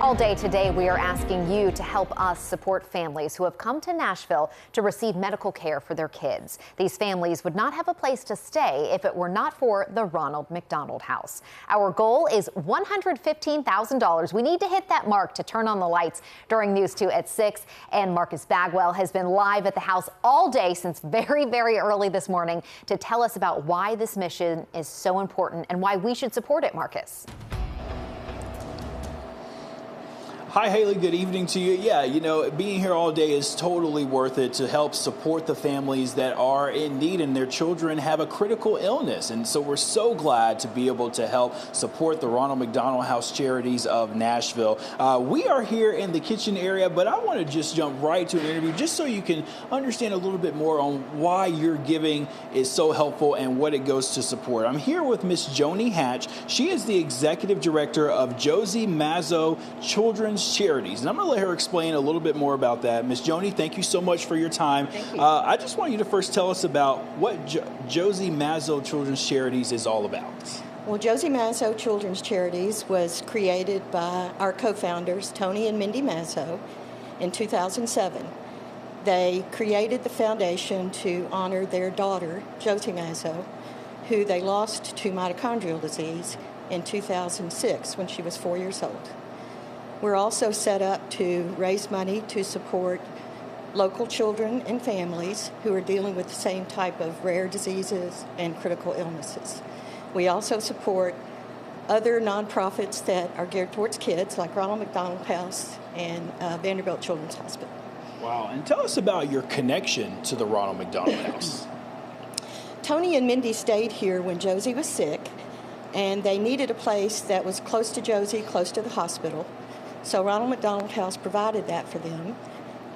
All day today, we are asking you to help us support families who have come to Nashville to receive medical care for their kids. These families would not have a place to stay if it were not for the Ronald McDonald House. Our goal is $115,000. We need to hit that mark to turn on the lights during News 2 at 6. And Marcus Bagwell has been live at the house all day since very, very early this morning to tell us about why this mission is so important and why we should support it. Marcus. Hi, Haley. Good evening to you. Yeah, being here all day is totally worth it to help support the families that are in need and their children have a critical illness. And so we're so glad to be able to help support the Ronald McDonald House Charities of Nashville. We are here in the kitchen area, but I want to just jump right to an interview just so you can understand a little bit more on why your giving is so helpful and what it goes to support. I'm here with Miss Joni Hatch. She is the Executive Director of Josie Mazzo Children's Charities, and I'm going to let her explain a little bit more about that. Miss Joni, thank you so much for your time. Thank you. I just want you to first tell us about what Josie Mazzo Children's Charities is all about. Well, Josie Mazzo Children's Charities was created by our co-founders, Tony and Mindy Mazzo, in 2007. They created the foundation to honor their daughter, Josie Mazzo, who they lost to mitochondrial disease in 2006 when she was 4 years old. We're also set up to raise money to support local children and families who are dealing with the same type of rare diseases and critical illnesses. We also support other nonprofits that are geared towards kids, like Ronald McDonald House and Vanderbilt Children's Hospital. Wow, and tell us about your connection to the Ronald McDonald House. Tony and Mindy stayed here when Josie was sick, and they needed a place that was close to Josie, close to the hospital. So Ronald McDonald House provided that for them,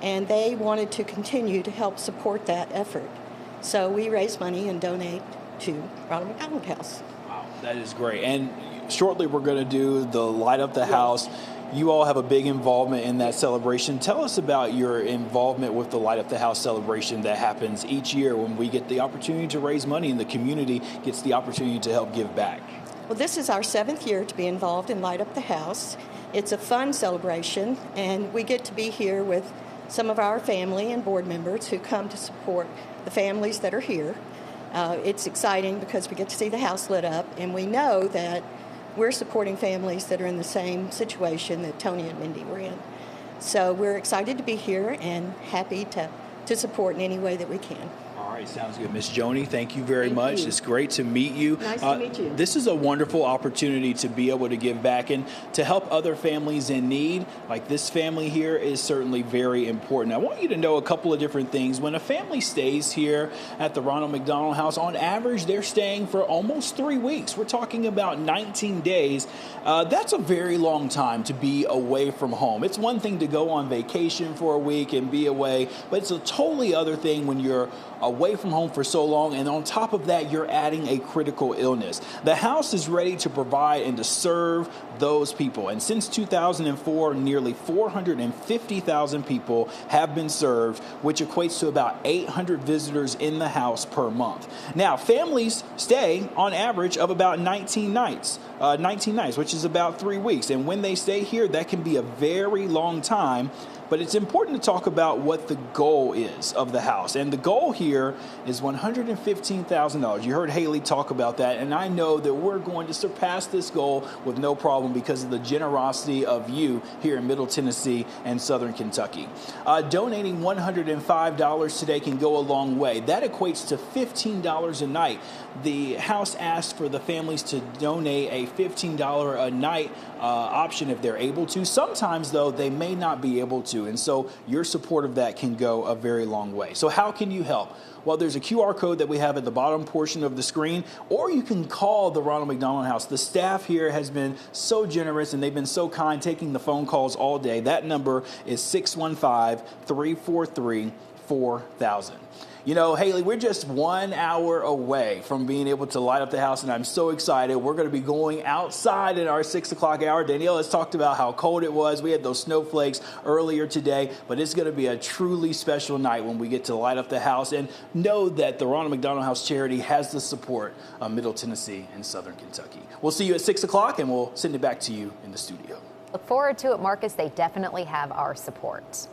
and they wanted to continue to help support that effort. So we raise money and donate to Ronald McDonald House. Wow, that is great. And shortly we're going to do the Light Up the House. You all have a big involvement in that celebration. Tell us about your involvement with the Light Up the House celebration that happens each year when we get the opportunity to raise money and the community gets the opportunity to help give back. Well, this is our 7th year to be involved in Light Up the House. It's a fun celebration, and we get to be here with some of our family and board members who come to support the families that are here. It's exciting because we get to see the house lit up, and we know that we're supporting families that are in the same situation that Tony and Mindy were in. So we're excited to be here and happy to support in any way that we can. All right, sounds good. Miss Joni, thank you very much. It's great to meet you. Nice to meet you. This is a wonderful opportunity to be able to give back and to help other families in need. Like this family here is certainly very important. I want you to know a couple of different things. When a family stays here at the Ronald McDonald House, on average, they're staying for almost 3 weeks. We're talking about 19 days. That's a very long time to be away from home. It's one thing to go on vacation for a week and be away, but it's a totally other thing when you're away from home for so long, and on top of that, you're adding a critical illness. The house is ready to provide and to serve those people, and since 2004, nearly 450,000 people have been served, which equates to about 800 visitors in the house per month. Now, families stay on average of about 19 nights, which is about 3 weeks, and when they stay here, that can be a very long time. But it's important to talk about what the goal is of the house. And the goal here is $115,000. You heard Haley talk about that, and I know that we're going to surpass this goal with no problem because of the generosity of you here in Middle Tennessee and Southern Kentucky. Donating $105 today can go a long way. That equates to $15 a night. The house asks for the families to donate a $15 a night option if they're able to. Sometimes, though, they may not be able to. And so your support of that can go a very long way. So how can you help? Well, there's a QR code that we have at the bottom portion of the screen, or you can call the Ronald McDonald House. The staff here has been so generous and they've been so kind taking the phone calls all day. That number is 615-343-4000. You know, Haley, we're just 1 hour away from being able to light up the house, and I'm so excited. We're going to be going outside in our 6 o'clock hour. Danielle has talked about how cold it was. We had those snowflakes earlier today, but it's going to be a truly special night when we get to light up the house. And know that the Ronald McDonald House Charity has the support of Middle Tennessee and Southern Kentucky. We'll see you at 6 o'clock, and we'll send it back to you in the studio. Look forward to it, Marcus. They definitely have our support.